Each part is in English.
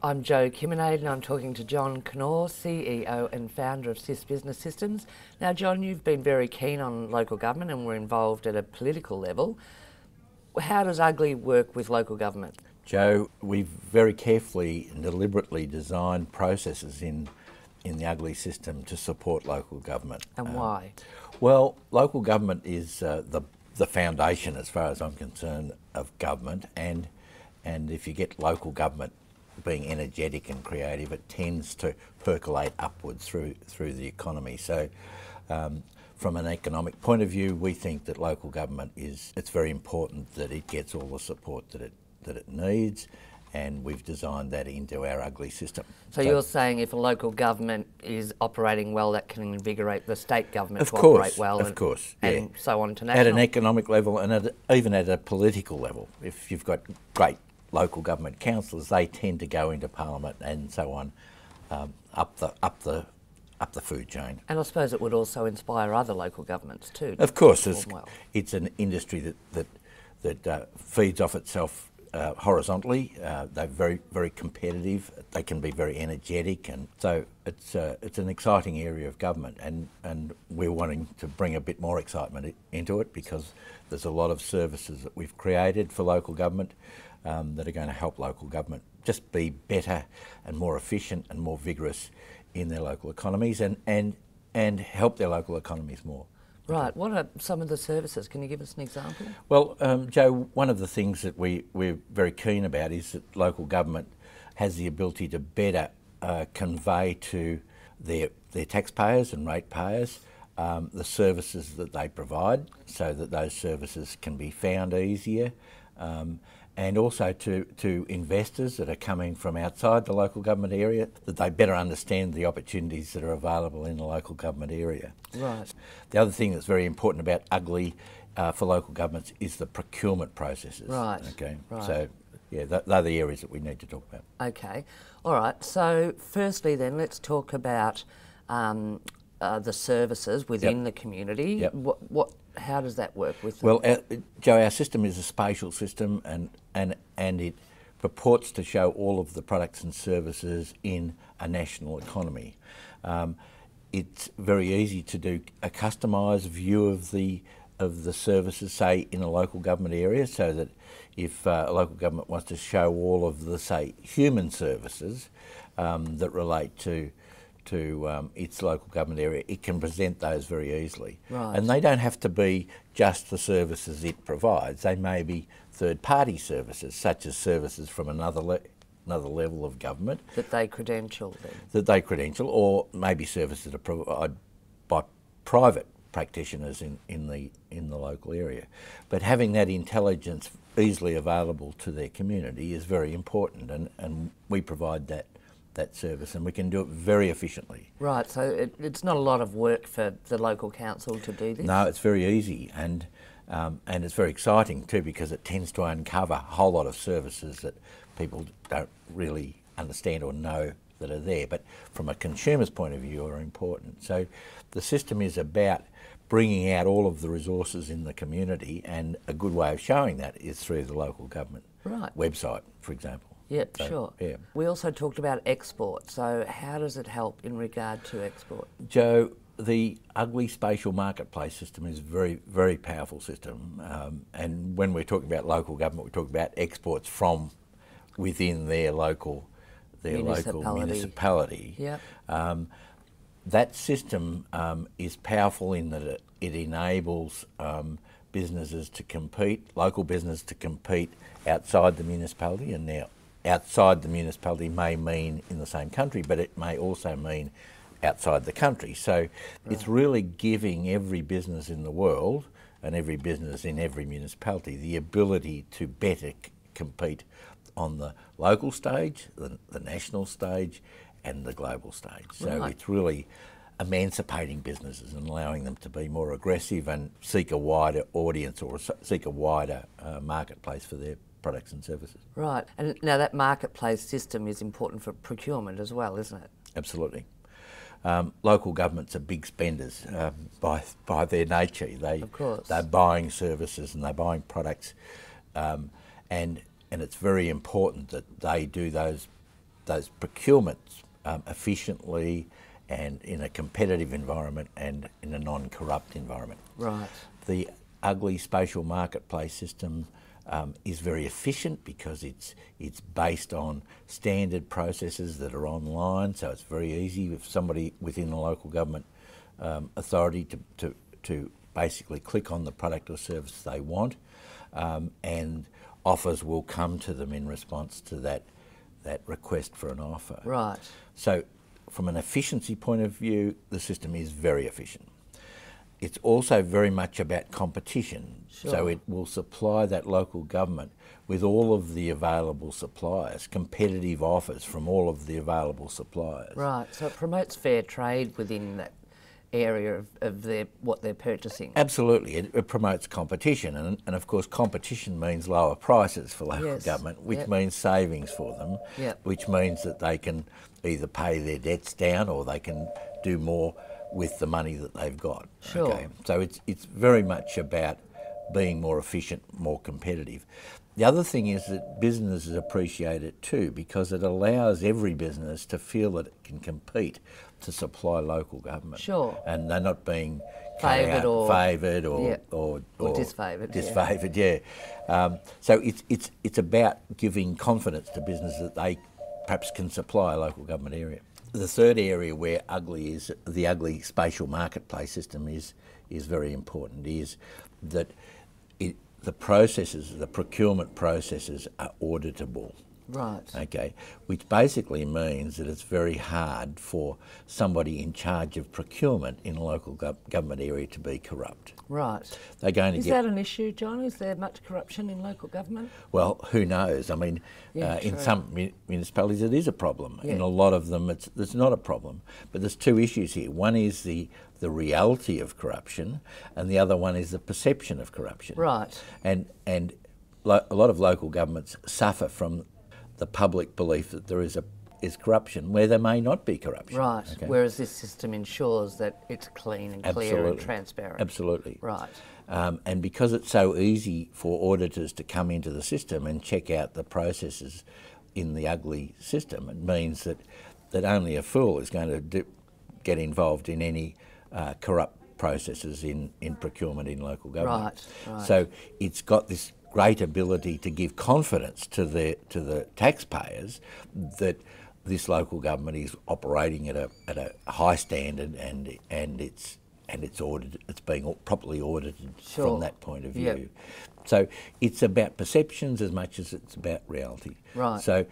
I'm Jo Kiminade and I'm talking to John Knorr, CEO and founder of SIS Business Systems. Now, John, you've been very keen on local government and we're involved at a political level. How does Uglii work with local government? Jo, we've very carefully and deliberately designed processes in the Uglii system to support local government. And why? Well, local government is the foundation, as far as I'm concerned, of government, and if you get local government being energetic and creative, it tends to percolate upwards through the economy. So from an economic point of view, we think that local government it's very important that it gets all the support that it needs, and we've designed that into our Uglii system. So you're saying if a local government is operating well, that can invigorate the state government to course, operate well, of course, yeah. And so on to national? At an economic level and even at a political level. If you've got great local government councillors, they tend to go into Parliament and so on, up the food chain. And I suppose it would also inspire other local governments too. Of course, well. It's an industry that feeds off itself horizontally. They're very, very competitive. They can be very energetic, and so it's an exciting area of government. And we're wanting to bring a bit more excitement into it because there's a lot of services that we've created for local government that are going to help local government just be better and more efficient and more vigorous in their local economies and help their local economies more. Right. What are some of the services? Can you give us an example? Well, Jo, one of the things that we're very keen about is that local government has the ability to better convey to their taxpayers and ratepayers the services that they provide, so that those services can be found easier, and also to investors that are coming from outside the local government area, that they better understand the opportunities that are available in the local government area. Right. The other thing that's very important about Uglii for local governments is the procurement processes. Right. Okay. Right. So, yeah, they're the areas that we need to talk about. Okay. All right. So, firstly, then let's talk about the services within the community. Yep. How does that work with them? Well, Jo, our system is a spatial system, and it purports to show all of the products and services in a national economy. It's very easy to do a customised view of the services, say, in a local government area, so that if a local government wants to show all of the, say, human services that relate to its local government area, it can present those very easily. Right. And they don't have to be just the services it provides. They may be third-party services, such as services from another level of government. That they credential then? That they credential, or maybe services that are provided by private practitioners in the local area. But having that intelligence easily available to their community is very important, and we provide that service, and we can do it very efficiently. Right, so it's not a lot of work for the local council to do this? No, it's very easy, and it's very exciting too, because it tends to uncover a whole lot of services that people don't really understand or know that are there, but from a consumer's point of view are important. So the system is about bringing out all of the resources in the community, and a good way of showing that is through the local government website, for example. Yep, So, sure. yeah. We also talked about export, so how does it help in regard to export? Jo, the Uglii spatial marketplace system is a very, very powerful system, and when we're talking about local government, we talk about exports from within their local municipality. Yep. That system is powerful in that it enables businesses to compete, local business to compete outside the municipality, and now outside the municipality may mean in the same country, but it may also mean outside the country. So it's really giving every business in the world and every business in every municipality the ability to better compete on the local stage, the national stage, and the global stage. So it's really emancipating businesses and allowing them to be more aggressive and seek a wider audience, or seek a wider marketplace for their products and services. Right, and now that marketplace system is important for procurement as well, isn't it? Absolutely. Local governments are big spenders by their nature. They're buying services and they're buying products, and it's very important that they do those those procurements efficiently and in a competitive environment and in a non-corrupt environment. Right. The Uglii spatial marketplace system is very efficient because it's based on standard processes that are online, so it's very easy if somebody within the local government authority to basically click on the product or service they want, and offers will come to them in response to that request for an offer. Right. So from an efficiency point of view, the system is very efficient. It's also very much about competition. Sure. So it will supply that local government with all of the available suppliers, competitive offers from all of the available suppliers. Right. So it promotes fair trade within that area of what they're purchasing. Absolutely. It promotes competition, and of course competition means lower prices for local government, which means savings for them, which means that they can either pay their debts down or they can do more with the money that they've got. Sure. Okay? So it's very much about being more efficient, more competitive. The other thing is that businesses appreciate it too, because it allows every business to feel that it can compete to supply local government. Sure. And they're not being favoured or disfavoured. Disfavoured, Yeah. So it's about giving confidence to businesses that they perhaps can supply a local government area. The third area where the Uglii spatial marketplace system is very important is that the processes, the procurement processes are auditable. Right. Okay, which basically means that it's very hard for somebody in charge of procurement in a local government area to be corrupt. Right. They're going to Is that an issue, John? Is there much corruption in local government? Well, who knows? I mean, in some municipalities it is a problem. In a lot of them it's not a problem. But there's two issues here. One is the reality of corruption, and the other one is the perception of corruption. Right. And a lot of local governments suffer from the public belief that there is corruption where there may not be corruption. Right, okay? Whereas this system ensures that it's clean and clear and transparent. Absolutely. Right. And because it's so easy for auditors to come into the system and check out the processes in the Uglii system, it means that only a fool is going to get involved in any corrupt processes in procurement in local government. Right. So it's got this great ability to give confidence to the taxpayers that this local government is operating at a high standard and it's audited, it's being properly audited from that point of view. Yep. So it's about perceptions as much as it's about reality. Right. So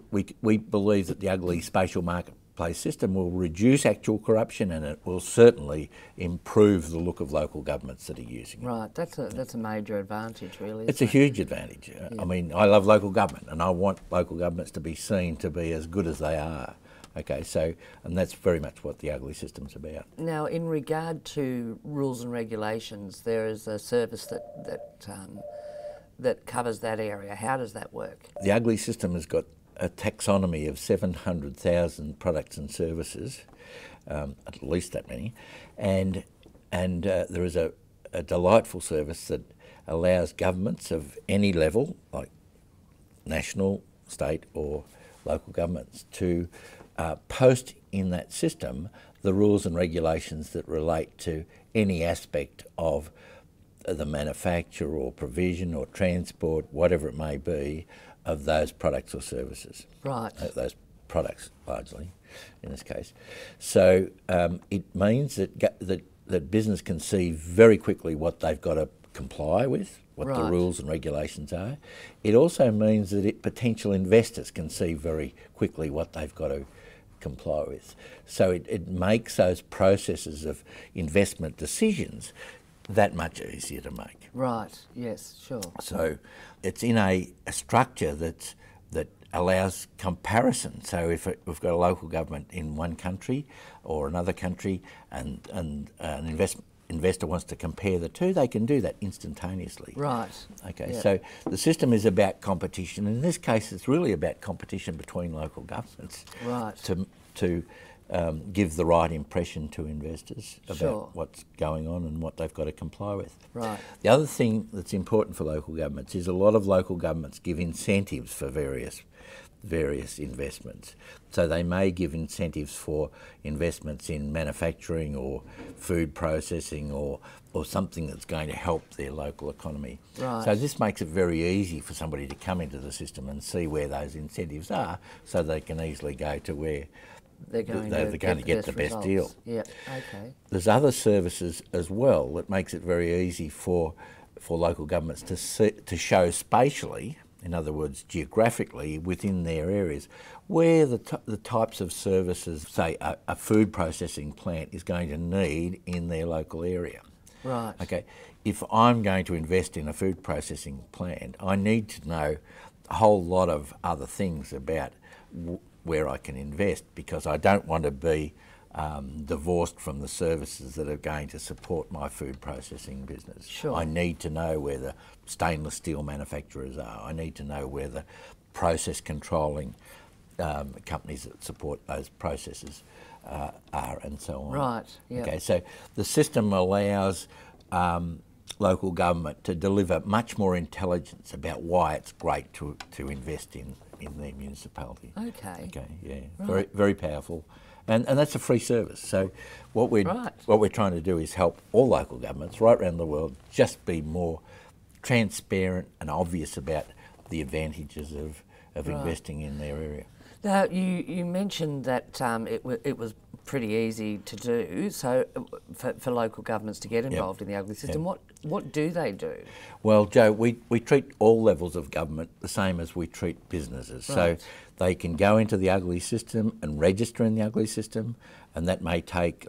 we believe that the Uglii spatial marketplace system will reduce actual corruption, and it will certainly improve the look of local governments that are using it. Right, that's a major advantage, really. It's a huge advantage. I mean, I love local government, and I want local governments to be seen to be as good as they are. Okay, so, and that's very much what the Uglii system's about. Now, in regard to rules and regulations, there is a service that covers that area. How does that work? The Uglii system has got a taxonomy of 700,000 products and services, at least that many, and there is a delightful service that allows governments of any level, like national, state or local governments, to post in that system the rules and regulations that relate to any aspect of the manufacture or provision or transport, whatever it may be, of those products or services. Right. Those products, largely, in this case. So it means that business can see very quickly what they've got to comply with, what the rules and regulations are. It also means that potential investors can see very quickly what they've got to comply with. So it makes those processes of investment decisions that much easier to make. Right, yes, sure. So it's in a structure that allows comparison. So if we've got a local government in one country or another country and an investor wants to compare the two, they can do that instantaneously. Right. Okay, so the system is about competition. In this case, it's really about competition between local governments. Right. give the right impression to investors about Sure. what's going on and what they've got to comply with. Right. The other thing that's important for local governments is a lot of local governments give incentives for various investments. So they may give incentives for investments in manufacturing or food processing or something that's going to help their local economy. Right. So this makes it very easy for somebody to come into the system and see where those incentives are, so they can easily go to where They're going to get the best deal. Yeah, okay. There's other services as well that makes it very easy for local governments to show spatially, in other words, geographically, within their areas, where the types of services, say, a food processing plant is going to need in their local area. Right. Okay, if I'm going to invest in a food processing plant, I need to know a whole lot of other things about where I can invest, because I don't want to be divorced from the services that are going to support my food processing business. Sure. I need to know where the stainless steel manufacturers are. I need to know where the process controlling companies that support those processes are, and so on. Right, yeah. Okay, so the system allows local government to deliver much more intelligence about why it's great to invest in their municipality. Okay. Okay, yeah, Right. very very powerful, and that's a free service. So what we're trying to do is help all local governments right around the world just be more transparent and obvious about the advantages of Right. investing in their area. Now, you mentioned that it was pretty easy to do, so for local governments to get involved in the Uglii system. What do they do? Well, Joe, we treat all levels of government the same as we treat businesses. Right. So they can go into the Uglii system and register in the Uglii system, and that may take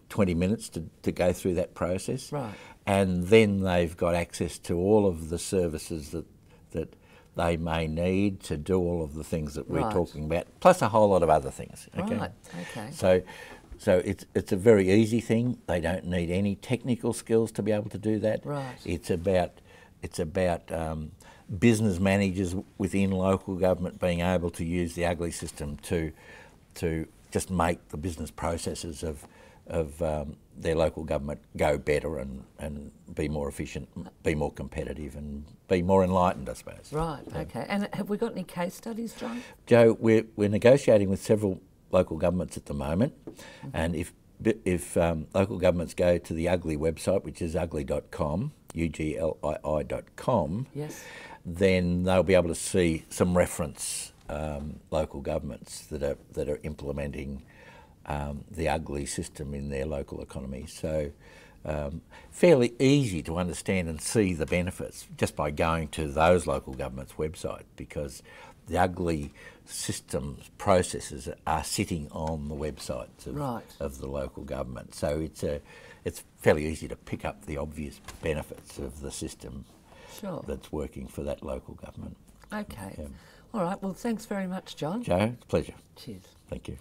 20 minutes to go through that process. Right. And then they've got access to all of the services that they may need to do all of the things that we're Right. talking about, plus a whole lot of other things. Okay? Right, okay. So it's a very easy thing. They don't need any technical skills to be able to do that. Right. It's about business managers within local government being able to use the Uglii system to just make the business processes of their local government go better and be more efficient, be more competitive, and be more enlightened, I suppose. Right, okay. And have we got any case studies, John? Joe, we're negotiating with several local governments at the moment, and if local governments go to the Uglii website, which is uglii.com, uglii.com, Yes. then they'll be able to see some reference local governments that are implementing the Uglii system in their local economy. So fairly easy to understand and see the benefits just by going to those local governments' website, because the Uglii system's processes are sitting on the websites of the local government. So it's fairly easy to pick up the obvious benefits of the system that's working for that local government. Okay. All right, well, thanks very much, John. Joe, it's a pleasure. Cheers. Thank you.